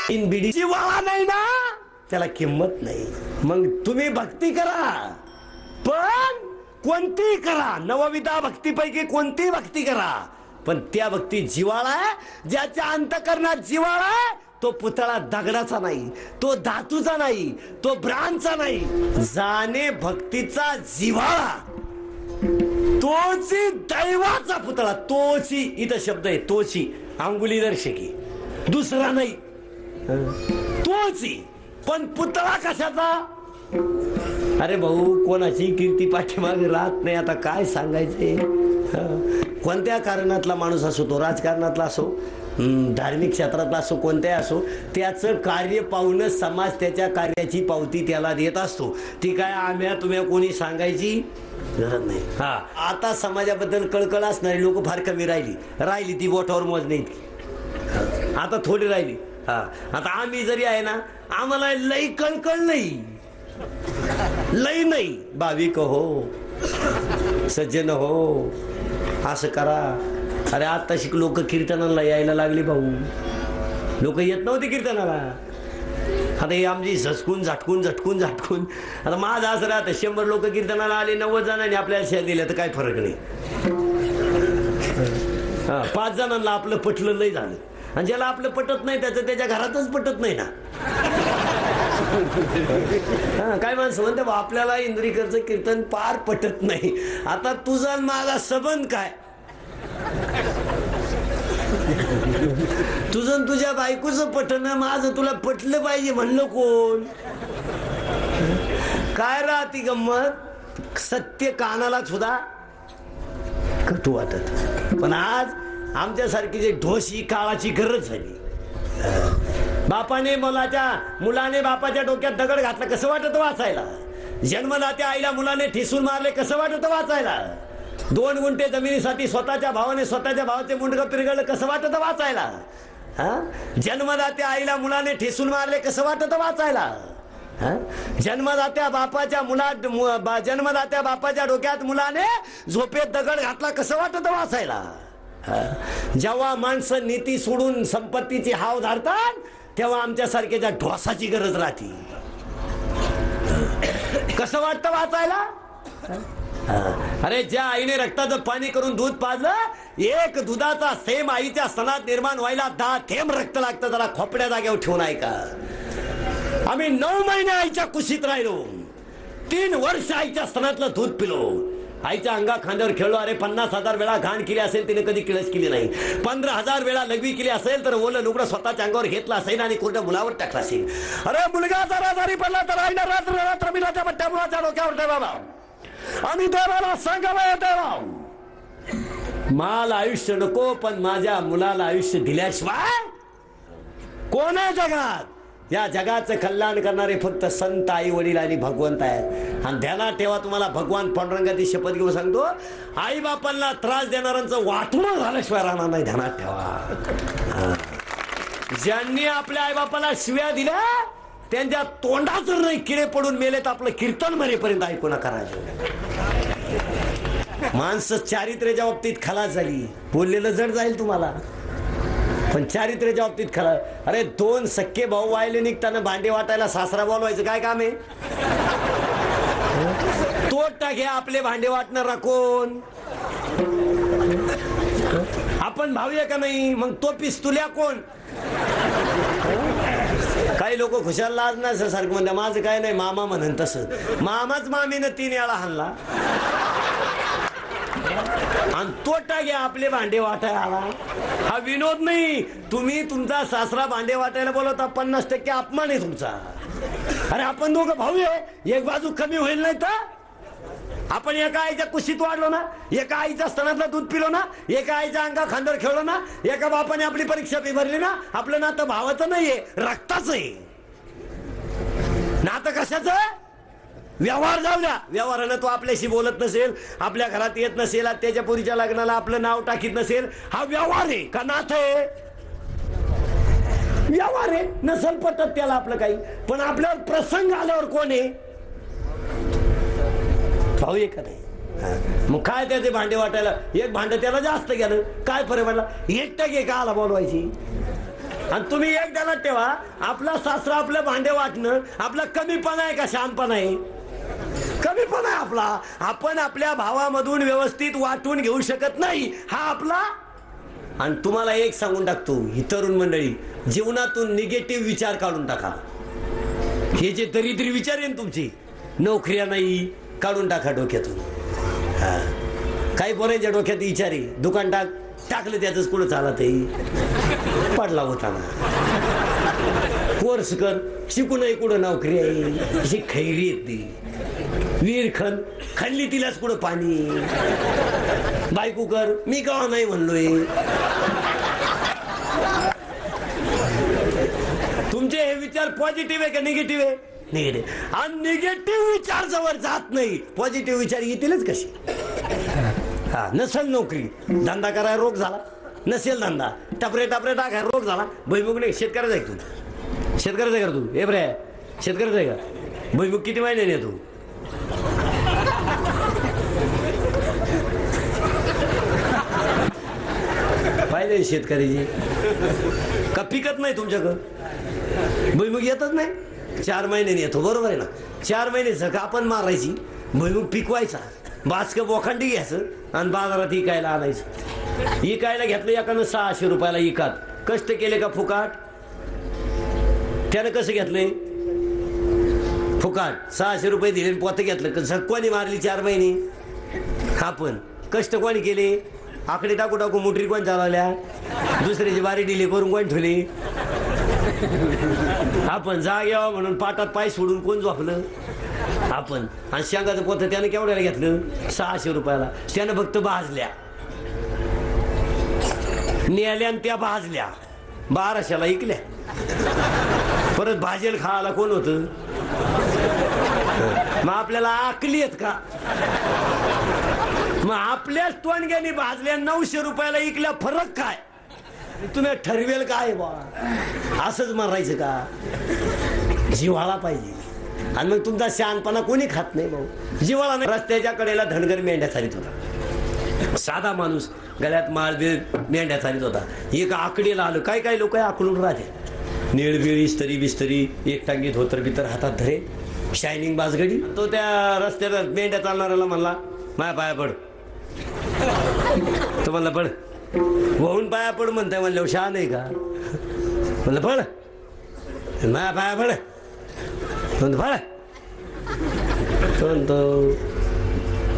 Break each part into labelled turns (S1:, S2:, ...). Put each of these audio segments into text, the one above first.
S1: In बिडीची वाळा नाही ना त्याला किंमत नाही. मग तुम्ही भक्ती करा, पण कोणती करा, नवविधा भक्तीपैकी कोणती भक्ती करा, पण त्या भक्ती जिव्हाळा आहे. ज्याच्या अंतकरणात जिव्हाळा आहे तो पुतळा दगडाचा नाही, तो धातूचा नाही, तो ब्रांचा नाही. जाणे भक्तीचा जिव्हाळा तोची दैवाचा पुतळा. तोची इथं शब्द आहे, तोची अंगुली दर्शकी, दुसरा नाही, तोची. पण पुतळा कशाचा? अरे भाऊ, कोणाची कीर्ती पाठीमागे राहत नाही. आता काय सांगायचे? कोणत्या कारणातला माणूस असो, तो राजकारणातला असो, धार्मिक क्षेत्रातला असो, कोणत्याही असो, त्याचं कार्य पाहून समाज त्याच्या कार्याची पावती त्याला देत असतो. ती काय आम्या तुम्ही कोणी सांगायची गरज नाही. हा, आता समाजाबद्दल कळकळ असणारी लोक फार कमी राहिली ती बोटावर मोजणे इतकी. आता थोडी राहिली. हा, आता आम्ही जरी आहे ना, आम्हाला लई कळकळ नाही, लई नाही. भाविक हो, सज्जन हो, असं करा. अरे आता शिक लोक कीर्तनाला यायला लागली भाऊ, लोक येत नव्हते कीर्तनाला. आता हे आमची झटकून झटकून आता माझं असं राहतं, 100 लोक कीर्तनाला आले, 90 जणांनी आपल्याला शेअर दिल्या तर काय फरक नाही. 5 जणांना आपलं पटलं नाही झालं, आणि ज्याला आपलं पटत नाही त्याचं त्याच्या घरातच पटत नाही ना. काय माणसं म्हणते आपल्याला इंद्रिकरचं कीर्तन पार पटत नाही. आता तुझा माझा संबंध काय? तुझं तुझ्या बायकोचं पटणं माझं तुला पटलं पाहिजे म्हणलं कोण? काय राहती गंमत? सत्य कानाला सुद्धा कटू वाटत. पण आज आमच्यासारखी जे ढोस ही काळाची गरज झाली. मुलाने बापाच्या डोक्यात दगड घातला कसं वाटत वाचायला? जन्मदात्या आईला मुलाने ठिसून मारले कसं वाटत वाचायला? 2 गुंठे जमिनीसाठी स्वतःच्या भावाचे मुंडकं पिरगळलं कसं वाटत वाचायला? जन्मदात्या आईला मुलाने ठिसून मारले कसं वाटत वाचायला? जन्मदात्या बापाच्या डोक्यात मुलाने झोपेत दगड घातला कसं वाटत वाचायला? जेव्हा माणसं नीती सोडून संपत्तीची हाव धरतात तेव्हा आमच्यासारख्याच्या ढोसाची गरज राहते. कसं वाटतं वाचायला? अरे ज्या आईने रक्ताचं पाणी करून दूध पाजलं, एक दुधाचा थेंब आईच्या स्तनात निर्माण व्हायला 10 थेंब रक्त लागतं. जरा खोपड्या जागेवर ठेवून ऐका. आम्ही 9 महिने आईच्या कुशीत राहिलो, 3 वर्ष आईच्या स्तनातलं दूध पिलो, आईच्या अंगा खांद्यावर खेळलो. अरे 50,000 वेळा घाण केली असेल तिने कधी किळस केली नाही. 15,000 वेळा लघवी केली असेल तर ओलं लुगडं स्वतःच्या अंगावर घेतलं असेल आणि कोणत्या मुलावर टाकला असेल. अरे मुलगा जरा जारी पडला तर आईनं रात्र मिलाच्या बट्ट्या मुलाच्या डोक्यावर ठेवावा आणि देवाला सांगावं, देवा मला आयुष्य नको, पण माझ्या मुलाला आयुष्य दिल्याशिवाय कोण आहे जगात? या जगाचं कल्याण करणारे फक्त संत, आई वडील आणि भगवंत आहेत. आणि ध्यानात ठेवा, तुम्हाला भगवान पांडुरंगाची शपथ घेऊन सांगतो, आई बापांना त्रास देणाऱ्यांचं वाटणं झाल्याशिवाय राहणार नाही. ध्यानात ठेवा. ज्यांनी आपल्या आई बापाला शिव्या दिल्या त्यांच्या तोंडात जर नाही किडे पडून मेले तर आपलं कीर्तन मरेपर्यंत ऐकू नका. माणसं चारित्र्याच्या बाबतीत खलास झाली. बोललेलं जड जाईल तुम्हाला, पण चारित्र्याच्या बाबतीत खरं. अरे 2 सख्खे भाऊ वायले निघताना भांडे वाटायला सासरा बोलवायचं काय काम आहे? तो टाके आपले भांडे वाटणारा कोण? आपण भाऊ आहे का नाही? मग तो पिस्तुल्या कोण? काही लोक खुशाल लाज नाही सारखं म्हणतात माझं काय नाही, मामा म्हणन तसं. मामाच मामीनं 3 वेळा हाणला आणि तो टाके आपले भांडे वाटायला आला. हा विनोद नाही. तुम्ही तुमचा सासरा भांडे वाटायला बोलवता, 50% अपमान आहे तुमचा. अरे आपण दोघं भाऊ आहे, एक बाजू कमी होईल नाही तर? आपण एका आईच्या कुशीत वाढलो ना, एका आईच्या स्तनातलं दूध पिलो ना, एका आईच्या अंगा खांद्यावर खेळलो ना, एका बापाने आपली परीक्षा फी भरली ना. आपलं नातं भावाचं नाहीये, रक्ताचं आहे. नातं कशाचं? व्यवहार जाऊ द्या, व्यवहारानं तो आपल्याशी बोलत नसेल, आपल्या घरात येत नसेल, त्याच्या पुरीच्या लग्नाला आपलं नाव टाकीत नसेल, हा व्यवहार आहे का नाथ आहे? व्यवहार आहे. नसेल पटत त्याला आपलं काही, पण आपल्यावर प्रसंग आल्यावर कोण आहे? भाऊ आहे का नाही? मग काय त्याचे भांडे वाटायला? एक भांडं त्याला जास्त गेलं, काय फरक पडला? 1% का आला बोलवायची? आणि तुम्ही एक ध्यानात ठेवा, आपला सासरा आपलं भांडे वाटणं आपला कमीपणा आहे का शहाणपणा आहे? कमीपणा आहे आपला. आपण आपल्या भावामधून व्यवस्थित वाटून घेऊ शकत नाही, हा आपला. आणि तुम्हाला एक सांगून टाकतो, ही तरुण मंडळी, जीवनातून निगेटिव्ह विचार काढून टाका. हे जे दरिद्री विचार आहे तुमची, नोकऱ्या नाही, काढून टाका डोक्यातून. काही पोरांच्या डोक्यात विचार आहे, दुकान टाकलं त्याच कुठं चालत आहे, पडला होता ना. कोर्स कर, शिकू नाही कुठं नोकरी आहे, ही खैरी येते. वीर खाल्ली तिलाच कुठं पाणी. बायको कर, मी का नाही म्हणलोय. तुमचे हे विचार पॉझिटिव्ह आहे का निगेटिव्ह आहे? निगेटिव्ह. आणि निगेटिव्ह विचार जवळ जात नाही, पॉझिटिव्ह विचार येतीलच कशी. हा, नसेल नोकरी, धंदा करायला रोग झाला. नसेल धंदा, टपरे टाकाय रोग झाला. भुईमुग नाही, शेतकऱ्याचा आहे तू. शेतकऱ्याचा आहे का तू? ए बरे, शेतकऱ्याचा आहे का? भुईमुग किती महिन्याने तू? पाहिजे शेतकऱ्याची का पिकत नाही तुमच्याकडं? भुईमुग येतच नाही, 4 महिन्याने येतो. बरोबर आहे ना? 4 महिने झका आपण मारायची, भुईमुग पिकवायचा, बाचकं बोखांडी घ्यायचं आणि बाजारात इकायला आणायचं. इकायला घेतलं एकानं 600 रुपयाला इकात. कष्ट केले का फुकाट? त्यानं कसं घेतलंय? फुकाट. 600 रुपये दिले, पोतं घेतलं. झक्वानी मारली 4 महिने. आपण कष्ट कोणी केले? आकडे टाकू टाकू मोटरी कोण चालवल्या, दुसऱ्याची बारी डिले करून कोण ठेवली. आपण जाग यावं म्हणून पाटात पाय सोडून कोण झोपलं? आपण. आणि शेंगाचं पोतं त्यानं केवढ्याला घेतलं? 600 रुपयाला. त्यानं फक्त भाजल्या, नेल्या, त्या भाजल्या 1200ला इकल्या. परत भाजेल खायला कोण होतं? मग आपल्याला आकली आहेत का? मग आपल्याच तोंडग्यानी भाजल्या 900 रुपयाला इकल्या, फरक काय? तुम्ही ठरवेल काय बा? असंच मारायचं का? जिव्हाळा पाहिजे. आणि मग तुमचा शहाणपणा कोणी खात नाही भाऊ. जिव्हाळा नाही. रस्त्याच्या कडेला धनगर मेंढ्या चालित होता, साधा माणूस गळ्यात माळबीळ मेंढ्या चालित होता. एक आकडीला आलं. काय काय लोक आकडून राहते, निळबिळ, इस्तरी बिस्तरी, एक टांगी धोतर बितर हातात धरे, शायनिंग बाजगडी. तो त्या रस्त्याला मेंढ्या चालणाऱ्याला म्हणला, माया पाया पड. तो म्हणला पड. वाहून पाया पड म्हणताय म्हणलं, शहा नाही का? म्हणलं पड, माया पाया पड. म्हणतो तो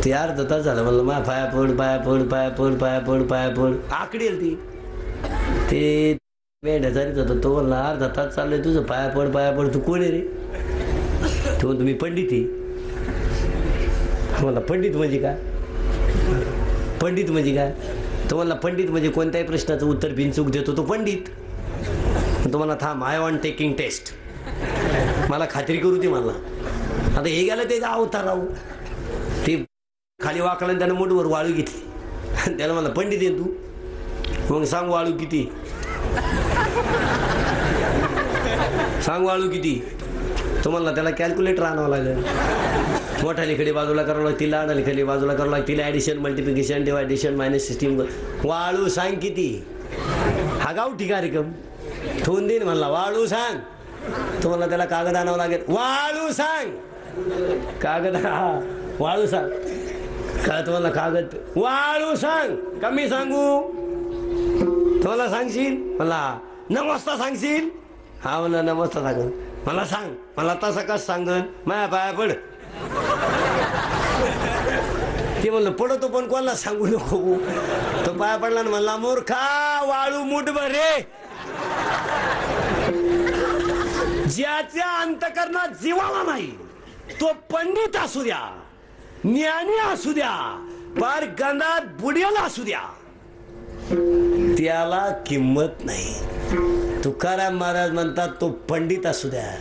S1: ते अर्धा तास झालं. म्हणलं मा पाया पड, पाया पड, पाया पड, पाया पड, पाया पड. आकडी ती ते मेंढ्या चालीत होता. तो म्हणला अर्धा तास चाललंय तुझं, पाया पड, पाया पड. तू कोण आहे रे? तो म्हणतो मी पंडित आहे. म्हणला पंडित म्हणजे काय? पंडित म्हणजे काय? तो म्हणला पंडित म्हणजे कोणत्याही प्रश्नाचं उत्तर बिनचूक देतो तो पंडित. तो म्हणला थांब, आय वॉन्ट टेकिंग टेस्ट. मला खात्री करू दे म्हणला. आता हे गेलं ते अवतार राहू. ते खाली वाकला, त्यानं मोठवर वाळू घेतली. त्याला म्हणला पंडित आहे तू? मग सांग वाळू किती? सांग वाळू किती? तो म्हणला त्याला कॅल्क्युलेटर आणावं लागेल. मोठ्या लिखडी बाजूला करावं लागतील, लहान लिखडी बाजूला करावं लागतील, addition, multiplication, deviation, minus system. वाळू सांग किती? हा गावठी कार्यक्रम ठेवून देईन म्हणला. वाळू सांग. तो म्हणला त्याला कागद आणावं लागेल. वाळू सांग. कागद, हा वाळू सांग. काय तुम्हाला कागद? वाळू सांग. कमी सांगू? तुम्हाला सांगशील? मला 9 वाजता सांगशील? हा म्हणला 9 वाजता सांग. मला सांग. मला तसं कसं सांगन? माया पाया पड. ते म्हणलं पडतो पण कोणाला सांगू नको. तो पाया पडला ना, म्हणला मूर्खा वाळू मुठभर रे. ज्याच्या अंतकरणात जिव्हाळा नाही, तो पंडित असू द्या, ज्ञानी असू द्या, पार गंधात बुडेला असू द्या, त्याला किंमत नाही. तुकाराम महाराज म्हणतात तो पंडित असू द्या,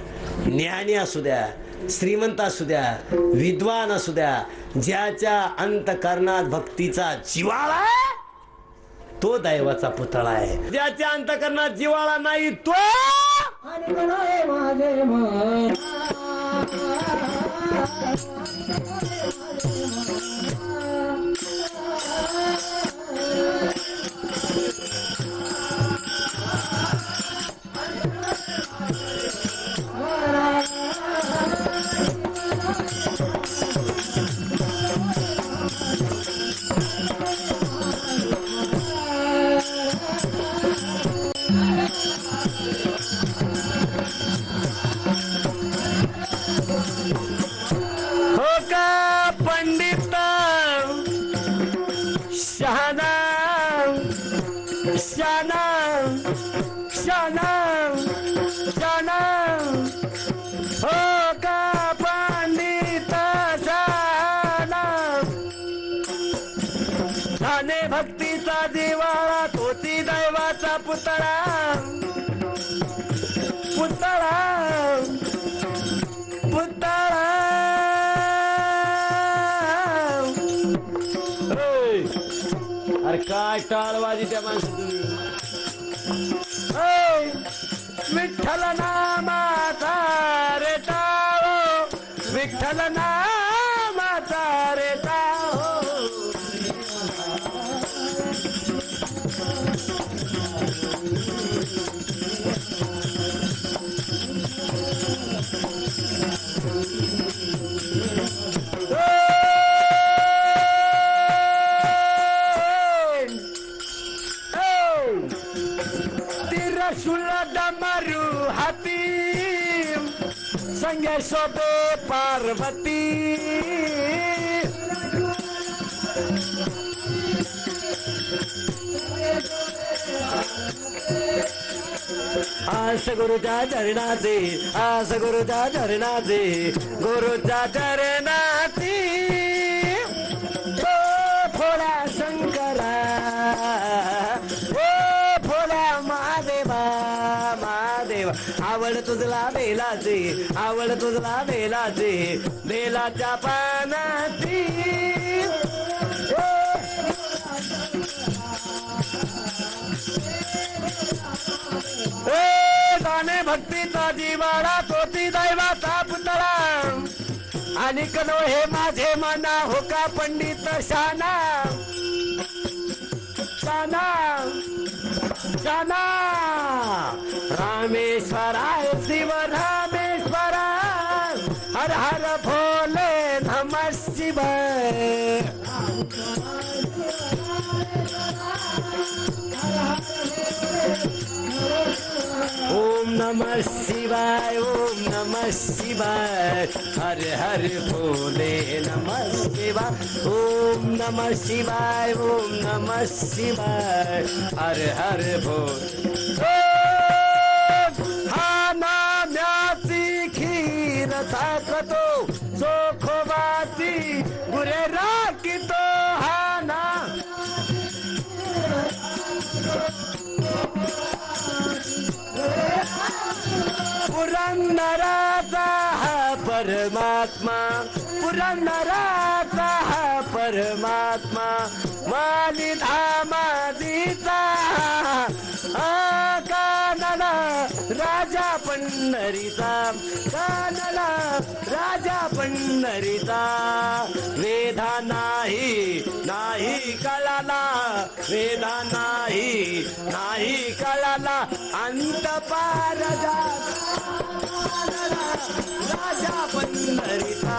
S1: ज्ञानी असू द्या, श्रीमंत असू द्या, विद्वान असू द्या, ज्याच्या अंतकरणात भक्तीचा जिव्हाळा आहे तो दैवाचा पुतळा आहे. ज्याच्या अंतकरणात जिव्हाळा नाही तो शाना शाना शाना हो का पंडित शाना झाले भक्तीचा दिवाळा तोती दैवाचा पुतळा पुतळा पुतळा अरे काय टाळवाजी त्या माणसं तुम्ही विठ्ठल नामाचा रे टाळो विठ्ठल नामाचा रे टाळो डमरू हाती संगे शोभे पार्वती आस गुरुच्या चरणाचे आस गुरुच्या चरणाचे गुरुच्या चरणाची थोडा शंकरा आवड तुझला बेलाचे आवड तुझला बेलाचे बेलाच्या पानाची दाने भक्तीचा जिवाळा तोती दैवाचा पुतळा आणि कनो हे माझे मना हो का पंडित शाना शाना शाना रामेश्वराय शिव रामेश्वराय हर हर भोले नमः शिवाय ओम नमः शिवाय ओम नमः शिवाय हर हर भोले नमः शिवाय ओम नमः शिवाय ओम नमः शिवाय हर हर भोले हा नाम्याची खीर थाकतो चोखोबाची गुरे राखितो हा ना पुरंदराचा हा परमात्मा पुरंदराचा हा परमात्मा माली धामादीचा कानला राजा पंढरीचा कानला राजा पंढरीचा वेदा नाही नाही कळाला वेदा नाही नाही कळाला अंत पार राजा पंढरीचा